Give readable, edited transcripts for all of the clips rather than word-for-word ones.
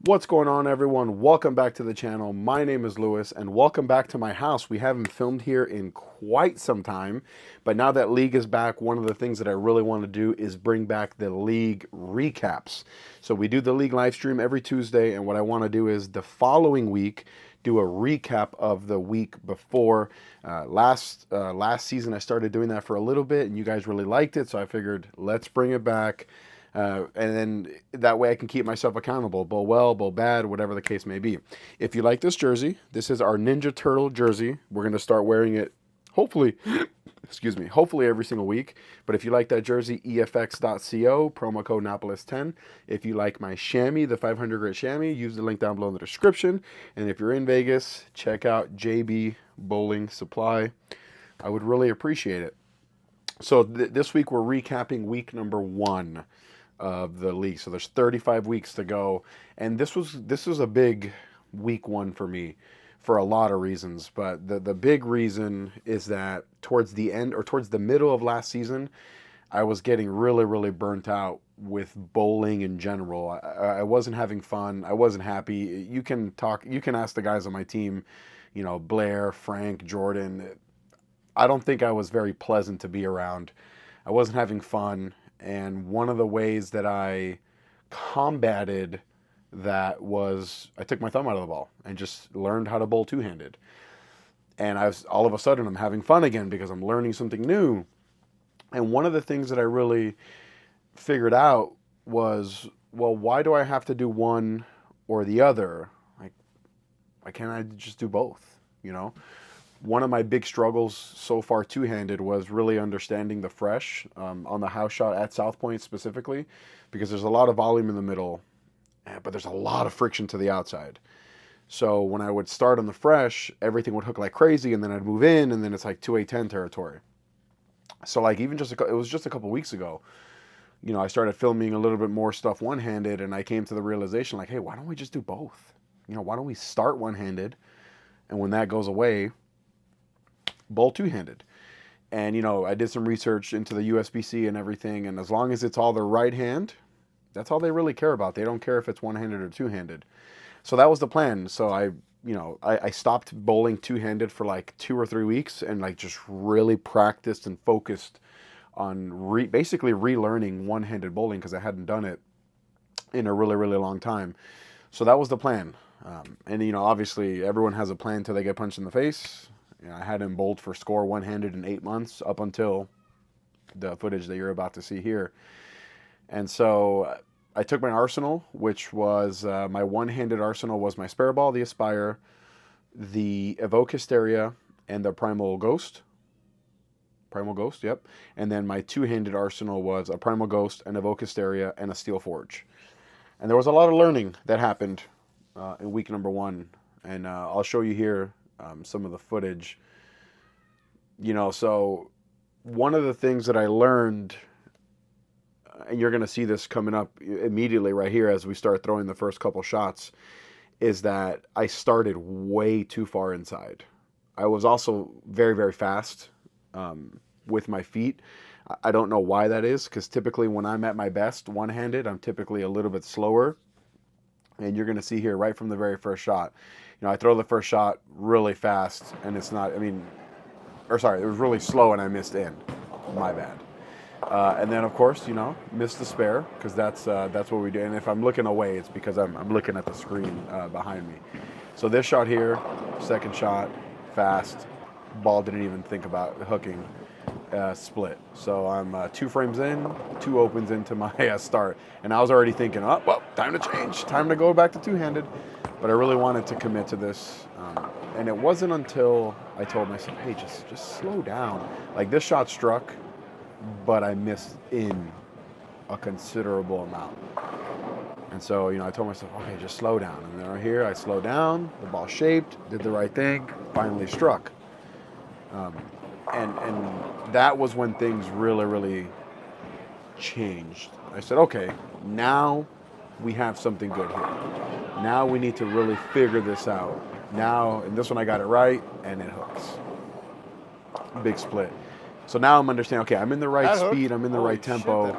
What's going on, everyone? Welcome back to the channel. My name is Lewis, and welcome back to my house. We haven't filmed here in quite some time, but now that league is back, one of the things that I really want to do is bring back the league recaps. So we do the league live stream every Tuesday, and what I want to do is the following week do a recap of the week before. Last season, I started doing that for a little bit, and you guys really liked it, so I figured let's bring it back. And then that way I can keep myself accountable, bowl well, bowl bad, whatever the case may be. If you like this jersey, this is our Ninja Turtle jersey. We're going to start wearing it, hopefully, excuse me, hopefully every single week. But if you like that jersey, efx.co, promo code Napoles10. If you like my chamois, the 500 grit chamois, use the link down below in the description. And if you're in Vegas, check out JB Bowling Supply. I would really appreciate it. So this week we're recapping week number 1 of the league. So there's 35 weeks to go, and this was a big week 1 for me for a lot of reasons. But the big reason is that towards the end or towards the middle of last season, I was getting really burnt out with bowling in general. I wasn't having fun. I wasn't happy. You can ask the guys on my team, Blair, Frank, Jordan. I don't think I was very pleasant to be around. I wasn't having fun. And one of the ways that I combated that was I took my thumb out of the ball and just learned how to bowl two-handed. And all of a sudden I'm having fun again because I'm learning something new. And one of the things that I really figured out was, well, why do I have to do one or the other? Like, why can't I just do both, One of my big struggles so far two-handed was really understanding the fresh on the house shot at South Point specifically, because there's a lot of volume in the middle, but there's a lot of friction to the outside. So when I would start on the fresh, everything would hook like crazy, and then I'd move in, and then it's like 2A10 territory. So like even it was just a couple weeks ago, I started filming a little bit more stuff one-handed, and I came to the realization like, hey, why don't we just do both? Why don't we start one-handed, and when that goes away, bowl two-handed. And I did some research into the USBC and everything, and as long as it's all the right hand, that's all they really care about. They don't care if it's one-handed or two-handed. So that was the plan. So I stopped bowling two-handed for like 2 or 3 weeks, and like just really practiced and focused on basically relearning one-handed bowling, because I hadn't done it in a really long time. So that was the plan. And obviously everyone has a plan till they get punched in the face. I hadn't bowled for score one-handed in 8 months up until the footage that you're about to see here. And so I took my arsenal, which was my one-handed arsenal was my spare ball, the Aspire, the Evoke Hysteria, and the Primal Ghost. Primal Ghost, yep. And then my two-handed arsenal was a Primal Ghost, an Evoke Hysteria, and a Steel Forge. And there was a lot of learning that happened in week number 1. And I'll show you here some of the footage. So one of the things that I learned, and you're going to see this coming up immediately right here as we start throwing the first couple shots, is that I started way too far inside. I was also very fast with my feet. I don't know why that is, because typically when I'm at my best one-handed, I'm typically a little bit slower. And you're going to see here right from the very first shot. I throw the first shot really fast, and it's not, it was really slow, and I missed in. My bad. And then, of course, missed the spare, because that's what we do. And if I'm looking away, it's because I'm looking at the screen behind me. So this shot here, second shot, fast, ball didn't even think about hooking, split. So I'm 2 frames in, 2 opens into my start. And I was already thinking, oh, well, time to change, time to go back to two-handed. But I really wanted to commit to this. And it wasn't until I told myself, hey, just slow down. Like, this shot struck, but I missed in a considerable amount. And so, I told myself, okay, just slow down. And then right here, I slowed down, the ball shaped, did the right thing, finally struck. And that was when things really changed. I said, okay, now we have something good here. Now we need to really figure this out. Now, and this one I got it right, and it hooks. Big split. So now I'm understanding, okay, I'm in the right speed, I'm in the right tempo.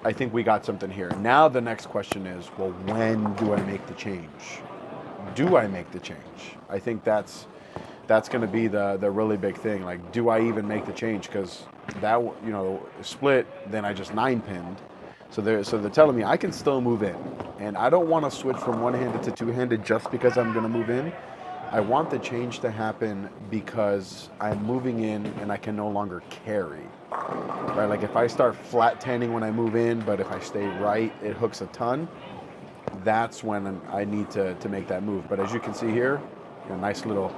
I think we got something here. Now the next question is, well, when do I make the change? Do I make the change? I think that's going to be the really big thing. Like, do I even make the change? Because that, you know, split, then I just 9-pinned. So they're telling me I can still move in, and I don't want to switch from one-handed to two-handed just because I'm going to move in. I want the change to happen because I'm moving in and I can no longer carry. Right? Like if I start flat tanning when I move in, but if I stay right, it hooks a ton. That's when I need to make that move. But as you can see here, a nice little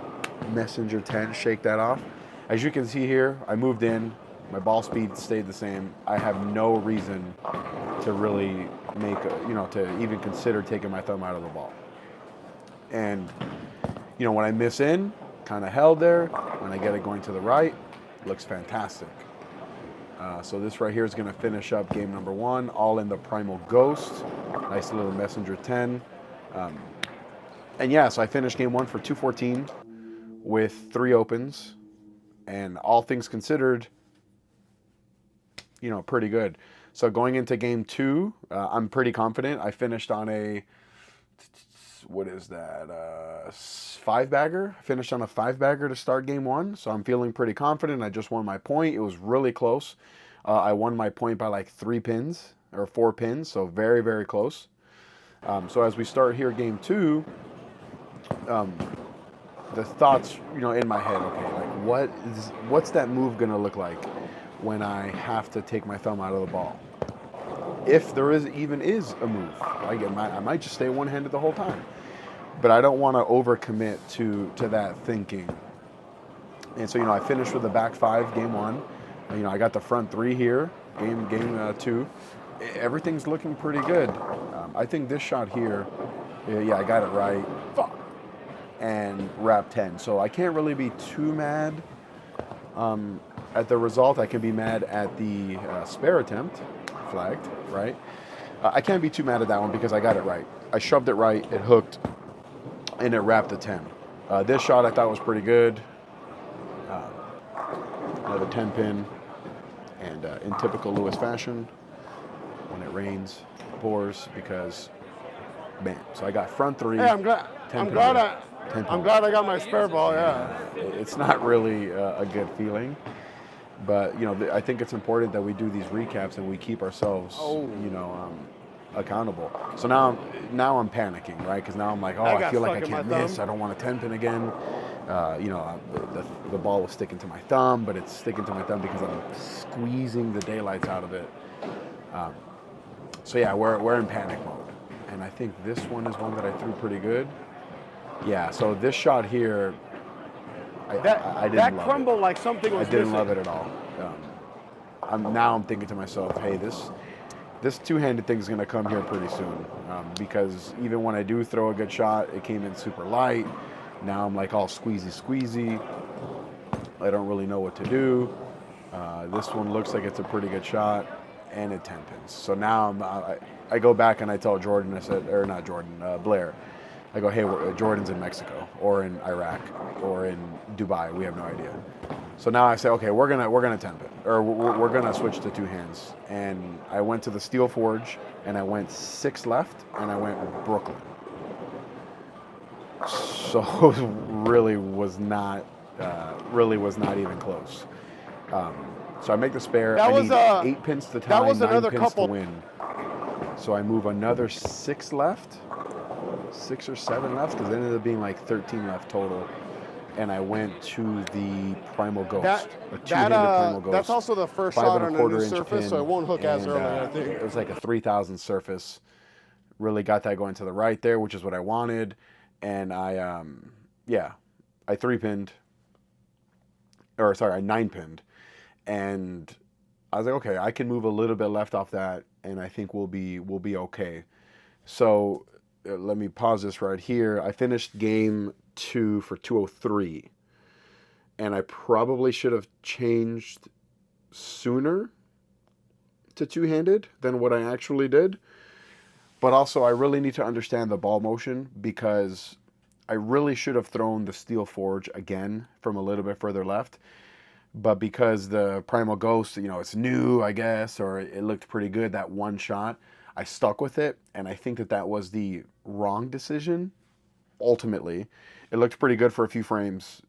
messenger 10, shake that off. As you can see here, I moved in, my ball speed stayed the same. I have no reason to really to even consider taking my thumb out of the ball. And, you know, when I miss in, kind of held there. When I get it going to the right, looks fantastic. So this right here is going to finish up game number 1, all in the Primal Ghost. Nice little messenger 10. And yeah, so I finished game 1 for 214 with 3 opens. And all things considered, you know, pretty good. So going into game 2, I'm pretty confident. I finished on a, what is that, 5-bagger? I finished on a 5-bagger to start game 1. So I'm feeling pretty confident. I just won my point. It was really close. I won my point by like 3 pins or 4 pins. So very, very close. So as we start here game 2, the thoughts, you know, in my head, okay, like what's that move going to look like when I have to take my thumb out of the ball? If there even is a move, I might just stay one-handed the whole time. But I don't want to overcommit to that thinking. And so, you know, I finished with the back 5 game 1. You know, I got the front 3 here, game 2. Everything's looking pretty good. I think this shot here, yeah, I got it right. Fuck. And wrap 10. So I can't really be too mad at the result. I can be mad at the spare attempt, flagged, right? I can't be too mad at that one because I got it right. I shoved it right, it hooked, and it wrapped the 10. This shot I thought was pretty good. Another 10 pin. And in typical Lewis fashion, when it rains, it pours because, bam. So I got front 3. Hey, I'm glad I got my spare ball. Yeah. It's not really a good feeling, but you know, I think it's important that we do these recaps and we keep ourselves, you know, accountable. So now I'm panicking, right? Because now I'm like, I feel like I can't miss. I don't want a 10 pin again. You know, the ball was sticking to my thumb, but it's sticking to my thumb because I'm squeezing the daylights out of it. So yeah, we're in panic mode, and I think this one is one that I threw pretty good. Yeah. So this shot here, I didn't that love crumbled it. Like something was I didn't missing. love it at all. I'm thinking to myself, hey, this two-handed thing is going to come here pretty soon, because even when I do throw a good shot, it came in super light. Now I'm like all squeezy. I don't really know what to do. This one looks like it's a pretty good shot, and it 10 pins. So now I go back and I tell Jordan, Blair. I go, hey, Jordan's in Mexico or in Iraq or in Dubai. We have no idea. So now I say, okay, we're gonna 10 pin, or we're gonna switch to 2 hands. And I went to the Steel Forge and I went 6 left and I went Brooklyn. So really was not even close. So I make the spare. I need 8 pins to tie, 9 pins to win. So I move another 6 left, 6 or 7 left, because it ended up being like 13 left total. And I went to the Primal Ghost, a 2-handed Primal Ghost. That's also the first shot on a new surface, so it won't hook as early, I think. It was like a 3,000 surface. Really got that going to the right there, which is what I wanted. And I 3-pinned, or sorry, I 9-pinned. And I was like, okay, I can move a little bit left off that, and I think we'll be okay. So let me pause this right here. I finished game 2 for 203, and I probably should have changed sooner to 2-handed than what I actually did. But also, I really need to understand the ball motion, because I really should have thrown the Steel Forge again from a little bit further left. But because the Primal Ghost, it's new, I guess, or it looked pretty good that one shot, I stuck with it, and I think that that was the wrong decision. Ultimately, it looked pretty good for a few frames,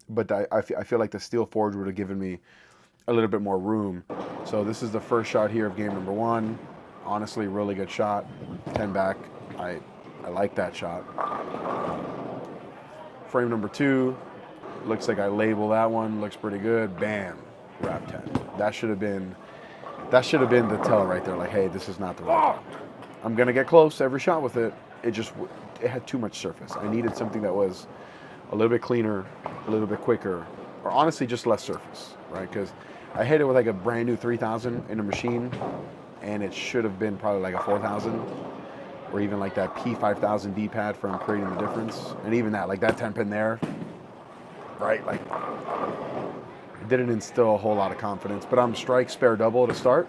but I feel like the Steel Forge would have given me a little bit more room. So this is the first shot here of game number 1. Honestly, really good shot. 10 back. I like that shot. Frame number 2. Looks like I label that one. Looks pretty good. Bam. Wrap 10. That should have been the tell right there. Like, hey, this is not the right one. I'm gonna get close every shot with it. It had too much surface. I needed something that was a little bit cleaner, a little bit quicker, or honestly just less surface, right? Because I hit it with like a brand new 3000 in a machine, and it should have been probably like a 4000, or even like that P5000 D-pad from Creating the Difference, and even that, like that 10 pin there, right? Like, it didn't instill a whole lot of confidence. But I'm strike spare double to start,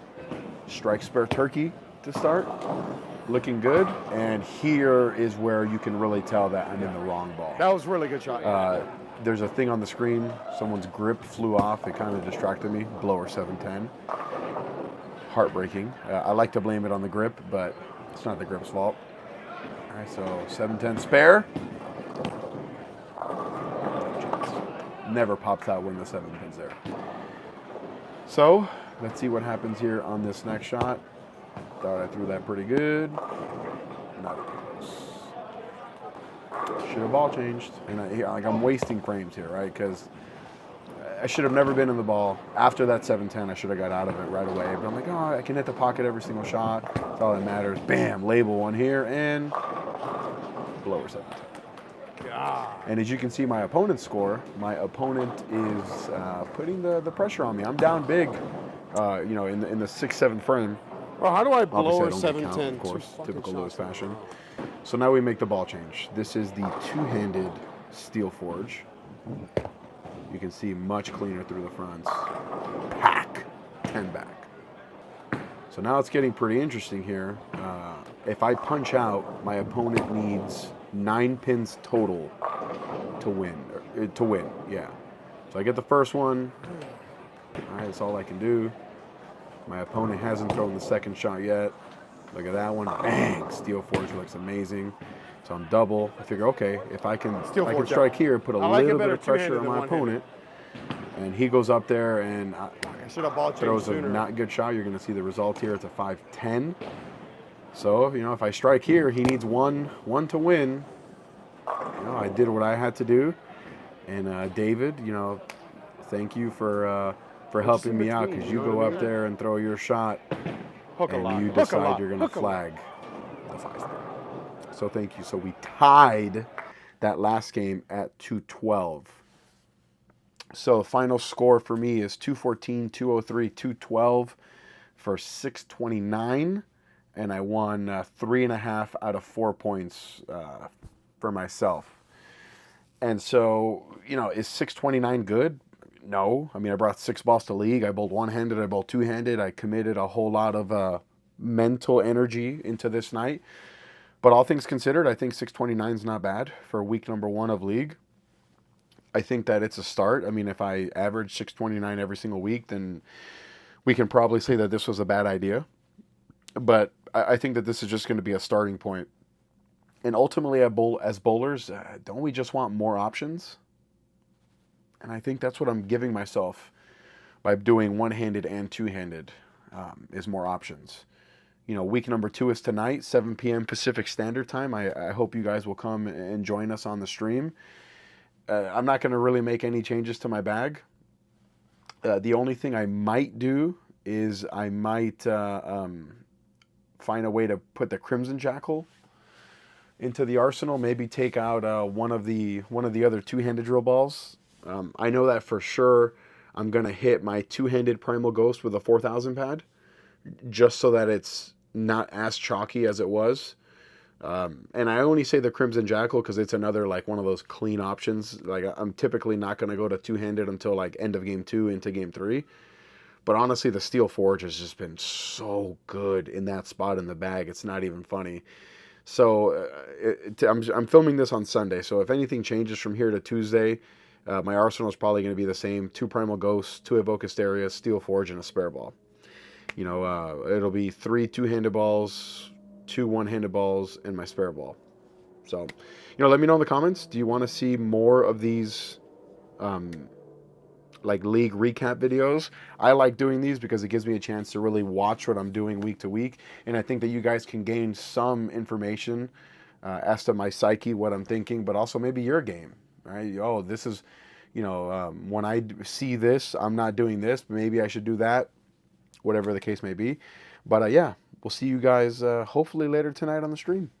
strike spare turkey to start. Looking good, and here is where you can really tell that I'm in the wrong ball. That was a really good shot. There's a thing on the screen. Someone's grip flew off. It kind of distracted me. Blower 710. Heartbreaking. I like to blame it on the grip, but it's not the grip's fault. All right, so 710 spare. Never pops out when the 710's there. So let's see what happens here on this next shot. Thought I threw that pretty good. Not close. Should have ball changed. And I'm wasting frames here, right? Because I should have never been in the ball. After that 710, I should have got out of it right away. But I'm like, oh, I can hit the pocket every single shot. That's all that matters. Bam, label one here, and blower 710. God. And as you can see my opponent's score, my opponent is putting the pressure on me. I'm down big, in the 6-7 frame. Well, how do I blow Obviously, I her don't get count, 710? of course, Two typical fucking Lewis shots in a fashion. row. So now we make the ball change. This is the two-handed Steel Forge. You can see much cleaner through the fronts. Pack, 10 back. So now it's getting pretty interesting here. If I punch out, my opponent needs 9 pins total to win. Yeah. So I get the first one. All right, that's all I can do. My opponent hasn't thrown the second shot yet. Look at that one. Bang! Steel Forge looks amazing. So I'm double. I figure, okay, if I can strike here, put a little bit of pressure on my opponent, and he goes up there and throws a not good shot. You're going to see the result here. It's a 5-10. So, if I strike here, he needs one to win. I did what I had to do. And David, thank you for helping me out, because you go up there and throw your shot, and you decide you're going to flag the 5. So thank you. So we tied that last game at 212. So final score for me is 214, 203, 212 for 629, and I won 3.5 out of 4 points for myself. And so, is 629 good? No. I mean, I brought 6 balls to league. I bowled one-handed. I bowled two-handed. I committed a whole lot of mental energy into this night. But all things considered, I think 629 is not bad for week number 1 of league. I think that it's a start. I mean, if I average 629 every single week, then we can probably say that this was a bad idea. But I think that this is just going to be a starting point. And ultimately, as bowlers, don't we just want more options? And I think that's what I'm giving myself by doing one-handed and two-handed, is more options. Week number 2 is tonight, 7 p.m. Pacific Standard Time. I hope you guys will come and join us on the stream. I'm not going to really make any changes to my bag. The only thing I might do is I might find a way to put the Crimson Jackal into the arsenal. Maybe take out one of the other two-handed drill balls. I know that for sure I'm going to hit my two-handed Primal Ghost with a 4000 pad, just so that it's not as chalky as it was. And I only say the Crimson Jackal because it's another one of those clean options. I'm typically not going to go to two-handed until end of game 2 into game 3. But honestly, the Steel Forge has just been so good in that spot in the bag. It's not even funny. So I'm filming this on Sunday. So if anything changes from here to Tuesday, My arsenal is probably going to be the same: 2 Primal Ghosts, 2 Evoke Hysteria, Steel Forge, and a Spare Ball. You know, it'll be 3 2-handed balls, 2 1-handed balls, and my Spare Ball. So, you know, let me know in the comments. Do you want to see more of these, like, league recap videos? I like doing these because it gives me a chance to really watch what I'm doing week to week, and I think that you guys can gain some information as to my psyche, what I'm thinking, but also maybe your game, right? Oh, this is, you know, when I see this, I'm not doing this, but maybe I should do that, whatever the case may be. But yeah, we'll see you guys hopefully later tonight on the stream.